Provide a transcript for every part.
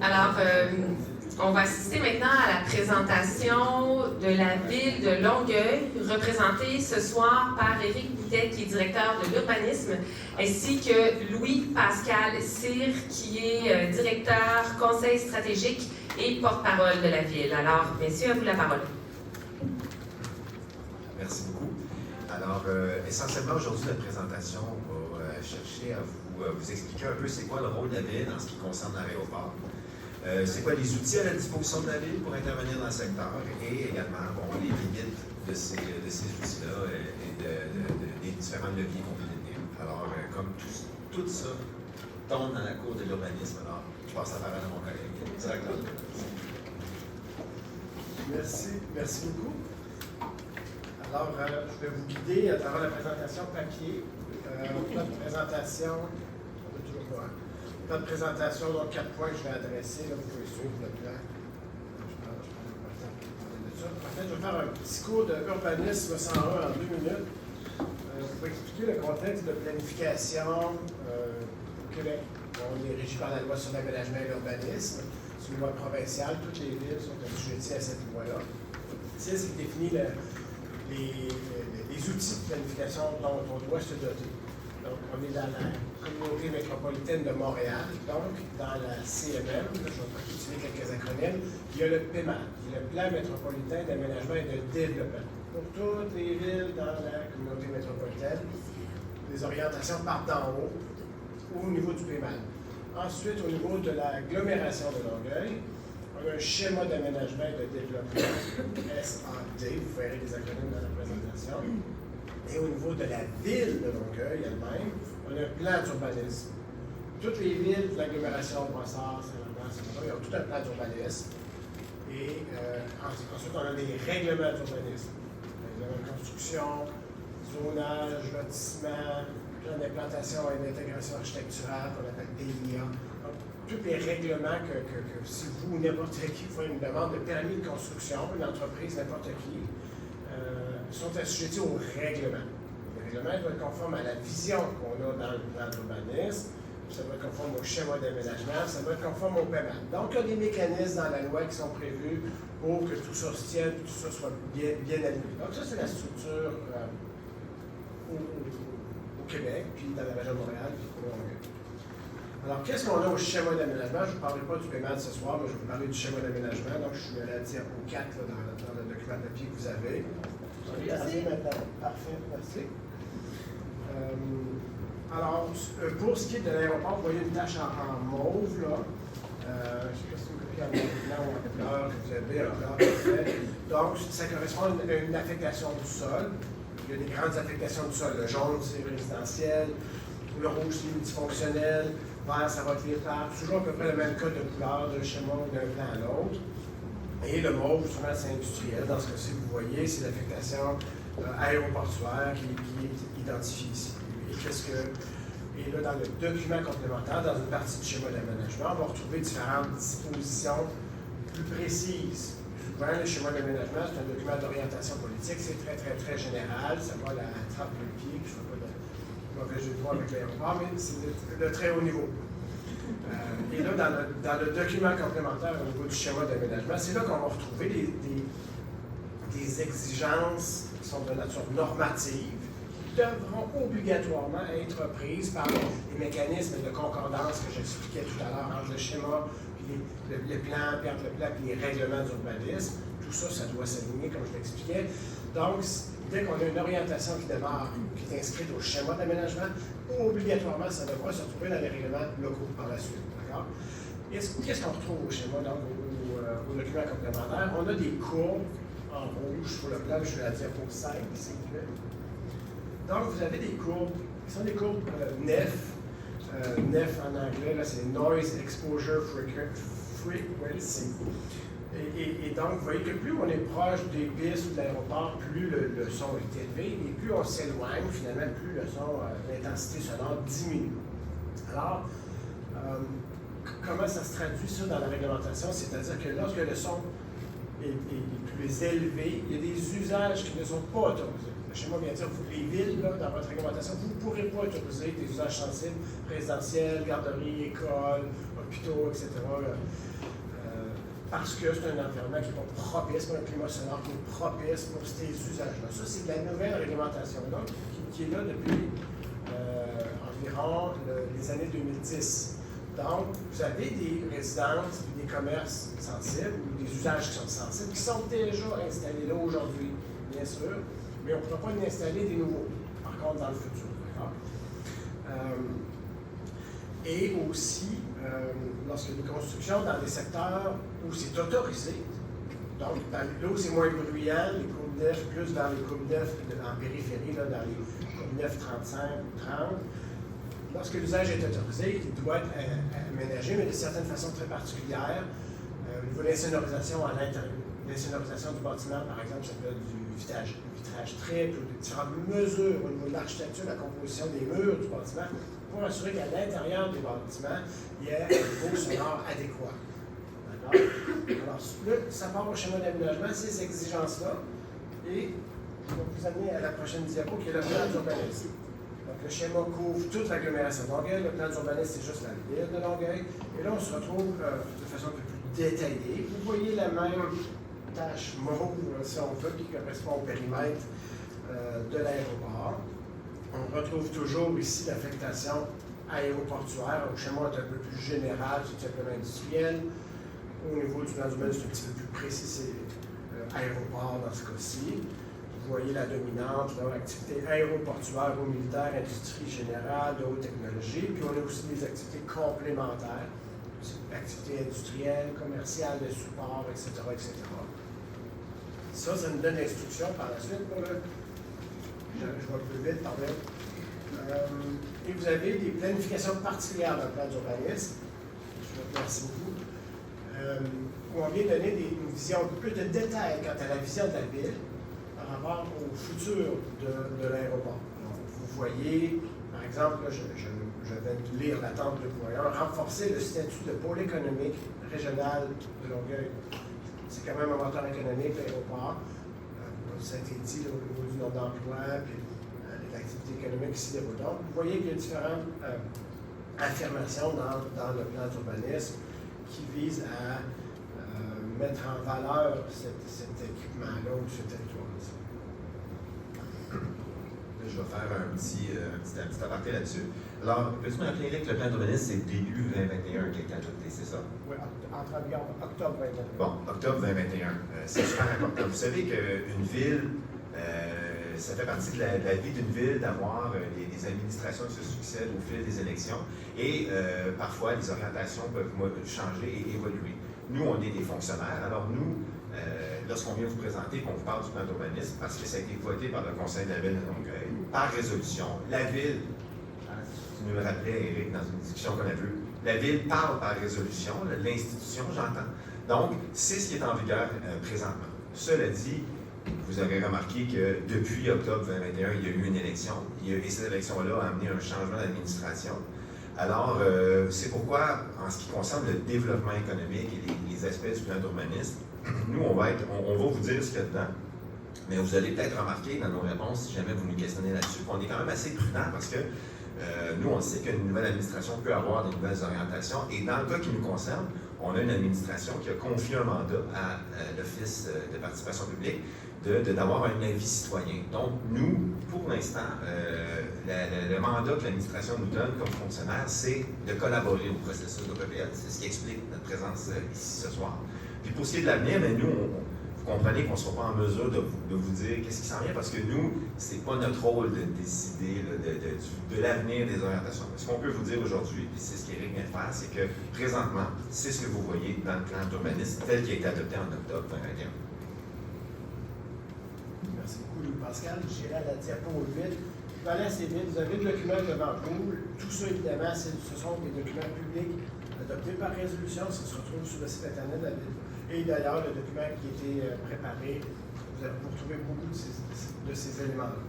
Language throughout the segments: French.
Alors, on va assister maintenant à la présentation de la ville de Longueuil, représentée ce soir par Éric Boutet, qui est directeur de l'urbanisme, ainsi que Louis-Pascal Cyr, qui est directeur conseil stratégique et porte-parole de la ville. Alors, messieurs, à vous la parole. Merci beaucoup. Alors, essentiellement, aujourd'hui, notre présentation va chercher à vous expliquer un peu c'est quoi le rôle de la ville en ce qui concerne l'aéroport. C'est quoi les outils à la disposition de la ville pour intervenir dans le secteur et également les limites de ces outils-là et des différents leviers qu'on peut détenir. Alors, comme tout ça tombe dans la cour de l'urbanisme, alors je passe la parole à mon collègue, directeur. Merci beaucoup. Alors, je vais vous guider à travers la présentation papier. Notre présentation, donc 4 points que je vais adresser, là, vous pouvez suivre le plan. En fait, je vais faire un petit cours d'urbanisme 101 en 2 minutes pour expliquer le contexte de planification au Québec. On est régi par la loi sur l'aménagement et l'urbanisme. C'est une loi provinciale, toutes les villes sont assujetties à cette loi-là. C'est ce qui définit les outils de planification dont on doit se doter. Donc, on est dans la communauté métropolitaine de Montréal, donc dans la CMM, je vais utiliser quelques acronymes, il y a le PEMAD, qui est le Plan métropolitain d'aménagement et de développement. Pour toutes les villes dans la communauté métropolitaine, les orientations partent d'en haut, au niveau du PEMAD. Ensuite, au niveau de l'agglomération de Longueuil, on a un schéma d'aménagement et de développement, SAD, vous verrez les acronymes dans la présentation. Et au niveau de la ville de Longueuil elle-même, on a un plan d'urbanisme. Toutes les villes de l'agglomération, Brossard, Saint-Lambert, etc., ils ont tout un plan d'urbanisme. Et ensuite, on a des règlements d'urbanisme. Règlements de construction, zonage, lotissement, plan d'implantation et d'intégration architecturale qu'on appelle DIA. Donc, tous les règlements que si vous ou n'importe qui faites une demande de permis de construction, une entreprise, n'importe qui, sont assujettis au règlement. Le règlement doit être conforme à la vision qu'on a dans le plan d'urbanisme, ça doit être conforme au schéma d'aménagement, ça doit être conforme au paiement. Donc, il y a des mécanismes dans la loi qui sont prévus pour que tout ça se tienne, que tout ça soit bien aligné. Donc, ça, c'est la structure au Québec, puis dans la région de Montréal, puis au Longueuil. Alors, qu'est-ce qu'on a au schéma d'aménagement? Je ne vous parlerai pas du paiement ce soir, mais je vais vous parler du schéma d'aménagement. Donc, je suis à la diapo 4 là, dans le document papier que vous avez. Regardez maintenant. Parfait, merci. Alors, pour ce qui est de l'aéroport, vous voyez une tache en mauve, là. Je ne sais pas si vous copiez en blanc ou en couleur que vous avez, alors parfait. Donc, ça correspond à une affectation du sol. Il y a des grandes affectations du sol. Le jaune, c'est résidentiel. Le rouge, c'est multifonctionnel. Vert, ça va être les parcs. Toujours à peu près le même code de couleur d'un schéma ou d'un plan à l'autre. Et le mauve, souvent, c'est industriel. Dans ce cas-ci, vous voyez, c'est l'affectation aéroportuaire qui est identifiée ici. Et là, dans le document complémentaire, dans une partie du schéma d'aménagement, on va retrouver différentes dispositions plus précises. Souvent, le schéma d'aménagement, c'est un document d'orientation politique. C'est très, très, très général. Ça va à la trappe de pied. Je ne fais pas de mauvais jeu de mots avec l'aéroport, mais c'est de très haut niveau. Et là, dans le document complémentaire au niveau du schéma d'aménagement, c'est là qu'on va retrouver des exigences qui sont de nature normative, qui devront obligatoirement être prises par les mécanismes de concordance que j'expliquais tout à l'heure entre le schéma, puis le plan, puis entre le plan, puis les règlements d'urbanisme. Tout ça, ça doit s'aligner, comme je l'expliquais. Donc, dès qu'on a une orientation qui démarre, qui est inscrite au schéma d'aménagement, obligatoirement, ça devra se retrouver dans les règlements locaux par la suite. D'accord? Qu'est-ce qu'on retrouve au schéma, donc, au document complémentaire? On a des courbes en rouge sur le plan, je suis à la diapo 5, s'il vous plaît. Donc, vous avez des courbes, qui sont des courbes NEF. NEF en anglais, là, c'est Noise Exposure Frequency. Et donc, vous voyez que plus on est proche des pistes ou de l'aéroport, plus le son est élevé, et plus on s'éloigne, finalement, plus le son, l'intensité sonore diminue. Alors, comment ça se traduit ça dans la réglementation? C'est-à-dire que lorsque le son est plus élevé, il y a des usages qui ne sont pas autorisés. Le schéma vient dire que les villes, là, dans votre réglementation, vous ne pourrez pas autoriser des usages sensibles résidentiels, garderies, écoles, hôpitaux, etc. Parce que c'est un environnement qui n'est pas propice, pas un climat sonore qui est propice pour ces usages-là. Ça, c'est de la nouvelle réglementation-là qui est là depuis environ les années 2010. Donc, vous avez des résidences, des commerces sensibles ou des usages qui sont sensibles qui sont déjà installés là aujourd'hui, bien sûr, mais on ne pourra pas y installer des nouveaux, par contre, dans le futur. Et aussi, lorsque des constructions dans des secteurs où c'est autorisé, donc là où c'est moins bruyant, les coupes d'EF, plus dans les coupes d'EF en périphérie, là, dans les coupes d'EF 35 ou 30, lorsque l'usage est autorisé, il doit être aménagé, mais de certaines façons très particulières. Au niveau de l'insonorisation à l'intérieur, l'insonorisation du bâtiment, par exemple, ça peut être du vitrage triple, ou de différentes mesures au niveau de l'architecture, la composition des murs du bâtiment, pour assurer qu'à l'intérieur des bâtiments, il y ait un niveau sonore adéquat. D'accord? Alors, là, ça part au schéma d'aménagement, ces exigences-là, et je vais vous amener à la prochaine diapo, qui est le plan d'urbanisme. Donc, le schéma couvre toute l'agglomération de Longueuil. Le plan d'urbanisme, c'est juste la ville de Longueuil. Et là, on se retrouve de façon un peu plus détaillée. Vous voyez la même tache mauve, si on veut, qui correspond au périmètre de l'aéroport. On retrouve toujours ici l'affectation aéroportuaire. Le schéma est un peu plus général, c'est simplement industriel. Au niveau du plan d'urbanisme, c'est un petit peu plus précis, c'est aéroport dans ce cas-ci. Vous voyez la dominante, là, activité aéroportuaire ou militaire, industrie générale, de haute technologie. Puis on a aussi des activités complémentaires, activités industrielles, commerciales, de support, etc., etc. Ça nous donne l'instruction par la suite pour le... Je vais plus vite, pardon. Et vous avez des planifications particulières dans le plan d'urbanisme. Merci beaucoup. Où on vient donner une vision un peu plus de détail quant à la vision de la ville par rapport au futur de l'aéroport. Vous voyez, par exemple, là, je vais lire la tente 2.1, renforcer le statut de pôle économique régional de Longueuil. C'est quand même un moteur économique, l'aéroport. Ça a été dit là, au niveau du nombre d'emplois, puis l'activité économique qui s'y déroule. Donc, vous voyez qu'il y a différentes affirmations dans le plan d'urbanisme qui visent à mettre en valeur cet équipement-là ou ce territoire-là. Je vais faire un petit aparté là-dessus. Alors, peux-tu me rappeler, Eric, le plan d'urbanisme, c'est début 2021 qui a été adopté, c'est ça? Oui, entre octobre 2021. Bon, octobre 2021. C'est super important. Vous savez qu'une ville, ça fait partie de la vie d'une ville d'avoir des administrations qui se succèdent au fil des élections et parfois les orientations peuvent changer et évoluer. Nous, on est des fonctionnaires, alors nous, lorsqu'on vient vous présenter, qu'on vous parle du plan d'urbanisme, parce que ça a été voté par le Conseil de la Ville de Longueuil, par résolution, la Ville, tu nous le rappelais, Éric, dans une discussion qu'on a vue, la Ville parle par résolution, l'institution, j'entends. Donc, c'est ce qui est en vigueur présentement. Cela dit, vous avez remarqué que depuis octobre 2021, il y a eu une élection, et cette élection-là a amené un changement d'administration. Alors, c'est pourquoi, en ce qui concerne le développement économique et les aspects du plan d'urbanisme, nous, on va vous dire ce qu'il y a dedans, mais vous allez peut-être remarquer dans nos réponses, si jamais vous nous questionnez là-dessus, qu'on est quand même assez prudent parce que nous, on sait qu'une nouvelle administration peut avoir des nouvelles orientations, et dans le cas qui nous concerne, on a une administration qui a confié un mandat à l'Office de participation publique d'avoir un avis citoyen. Donc, nous, pour l'instant, le mandat que l'administration nous donne comme fonctionnaire, c'est de collaborer au processus de PPL. C'est ce qui explique notre présence ici ce soir. Puis pour ce qui est de l'avenir, nous, vous comprenez qu'on ne sera pas en mesure de vous dire qu'est-ce qui s'en vient, parce que nous, ce n'est pas notre rôle de décider de l'avenir des orientations. Ce qu'on peut vous dire aujourd'hui, puis c'est ce qu'Éric vient de faire, c'est que présentement, c'est ce que vous voyez dans le plan d'urbanisme tel qu'il a été adopté en octobre 2021. Merci beaucoup, Louis-Pascal. J'irai à la diapo 8. Je vais aller assez vite. Vous avez le document devant vous. Tout ça, évidemment, ce sont des documents publics adoptés par résolution. Ça se retrouve sur le site Internet de la Ville. Et d'ailleurs, le document qui a été préparé, vous retrouvez beaucoup de ces éléments-là.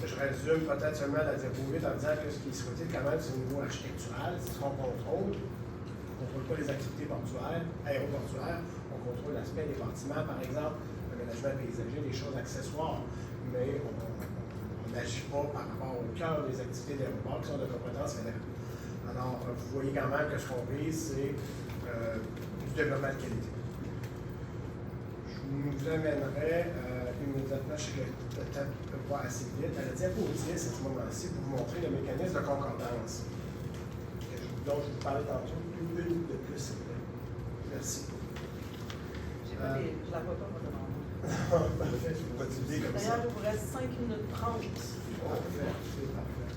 Je résume peut-être seulement la diapo 8 en disant que ce qui est souhaité quand même, c'est au niveau architectural, c'est ce qu'on contrôle. On ne contrôle pas les activités portuaires, aéroportuaires. On contrôle l'aspect des bâtiments, par exemple, l'aménagement paysager, des choses accessoires. mais on n'agit pas par rapport au cœur des activités de l'aéroport qui sont de compétence fédérale. Alors, vous voyez quand même que ce qu'on vise, c'est du développement de qualité. Je vous amènerai immédiatement, je sais que le temps peut pas assez vite, à la diapo 10 à ce moment-ci pour vous montrer le mécanisme de concordance. Donc, je vous parlais tantôt, une minute de plus, s'il vous plaît. Merci. Je la vois pas, moi, devant moi. Parfait, je vais continuer comme ça. D'ailleurs, il vous reste 5 minutes 30. Parfait, c'est parfait.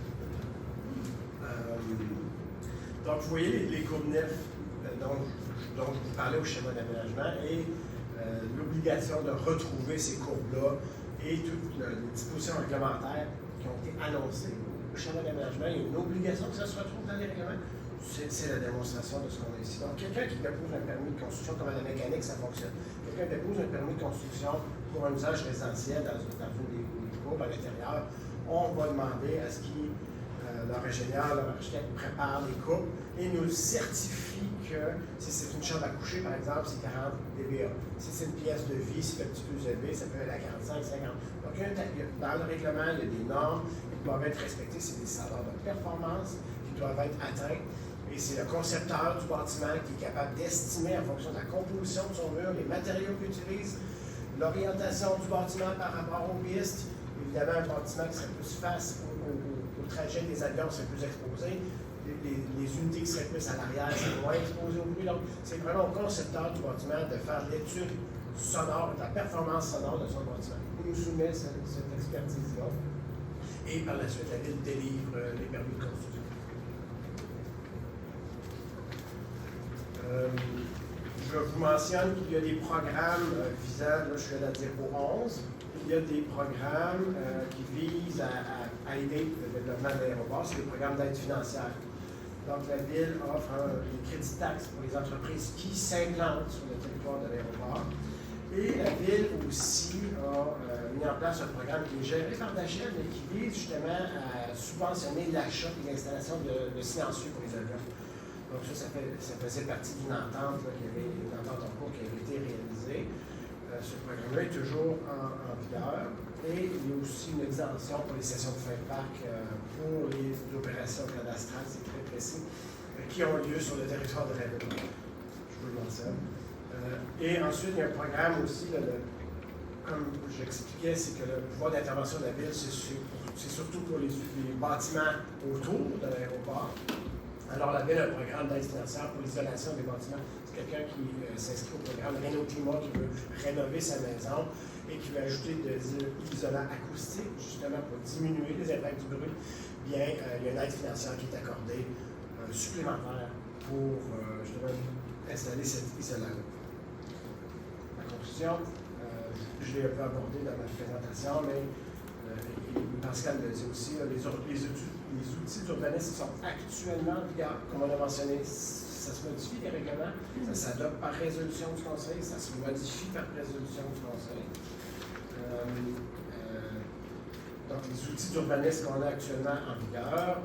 Donc, vous voyez les courbes nefs dont je vous parlais au schéma d'aménagement et l'obligation de retrouver ces courbes-là et toutes les dispositions réglementaires qui ont été annoncées au schéma d'aménagement. Il y a une obligation que ça se retrouve dans les règlements. C'est la démonstration de ce qu'on a ici. Donc, quelqu'un qui dépose un permis de construction, comme à la mécanique, ça fonctionne. Quelqu'un dépose un permis de construction pour un usage résidentiel dans une des courbes à l'intérieur, on va demander à ce qu'il leur ingénieur, leur architecte prépare les coupes et nous certifie que si c'est une chambre à coucher, par exemple, c'est 40 dBA. Si c'est une pièce de vie, c'est un petit peu plus élevé, ça peut aller à 45, 50. Donc, dans le règlement, il y a des normes qui doivent être respectées. C'est des standards de performance qui doivent être atteints. Et c'est le concepteur du bâtiment qui est capable d'estimer en fonction de la composition de son mur, les matériaux qu'il utilise, l'orientation du bâtiment par rapport aux pistes. Évidemment, un bâtiment qui serait plus face au trajet des avions serait plus exposé. Les unités qui seraient plus à l'arrière seraient moins exposées au bruit. Donc, c'est vraiment au concepteur du bâtiment de faire l'étude sonore, de la performance sonore de son bâtiment. Il nous soumet cette expertise-là. Et par la suite, la ville délivre les permis de construction. Je vous mentionne qu'il y a des programmes visant, là je suis à la diapo 11, il y a des programmes qui visent à aider le développement de l'aéroport, c'est des programmes d'aide financière. Donc la Ville offre des crédits de taxes pour les entreprises qui s'implantent sur le territoire de l'aéroport. Et la Ville aussi a mis en place un programme qui est géré par DHL, mais qui vise justement à subventionner l'achat et l'installation de silencieux pour les avions. Donc ça faisait partie d'une entente, une entente en cours qui avait été réalisée. Ce programme-là est toujours en vigueur. Et il y a aussi une exemption pour les sessions de fin de parc pour les opérations cadastrales, c'est très précis, qui ont lieu sur le territoire de la Ville. Je vous le mentionne. Et ensuite, il y a un programme aussi, comme j'expliquais, c'est que le pouvoir d'intervention de la Ville, c'est surtout pour les bâtiments autour de l'aéroport. Alors, la Ville a un programme d'aide financière pour l'isolation des bâtiments. C'est quelqu'un qui s'inscrit au programme Réno-Climat, qui veut rénover sa maison et qui veut ajouter des isolants acoustiques, justement pour diminuer les impacts du bruit. Bien, il y a une aide financière qui est accordée supplémentaire pour justement installer cet isolant-là. La conclusion, je l'ai un peu abordé dans ma présentation, mais Pascal le dit aussi, les outils d'urbanisme sont actuellement en vigueur, comme on a mentionné. Ça se modifie les règlements, ça s'adopte par résolution du Conseil, ça se modifie par résolution du Conseil. Donc, les outils d'urbanisme qu'on a actuellement en vigueur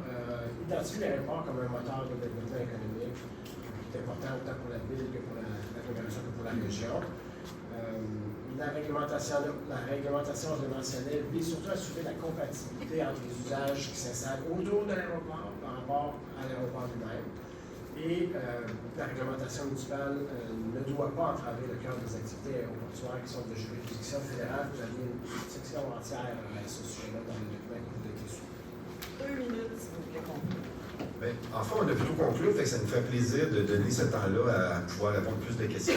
identifient l'aéroport comme un moteur de développement économique qui est important autant pour la ville que pour l'agglomération que pour la région. La réglementation, je l'ai mentionné, vise surtout à assurer la compatibilité entre les usages qui s'installent autour de l'aéroport par rapport à l'aéroport lui-même. Et la réglementation municipale ne doit pas entraver le cœur des activités aéroportuaires qui sont de juridiction fédérale. Vous avez une section entière à ce sujet-là dans le document que vous avez reçu. 2 minutes, s'il vous plaît, conclure. Enfin, on a plutôt conclu, fait que ça nous fait plaisir de donner ce temps-là à pouvoir répondre plus de questions.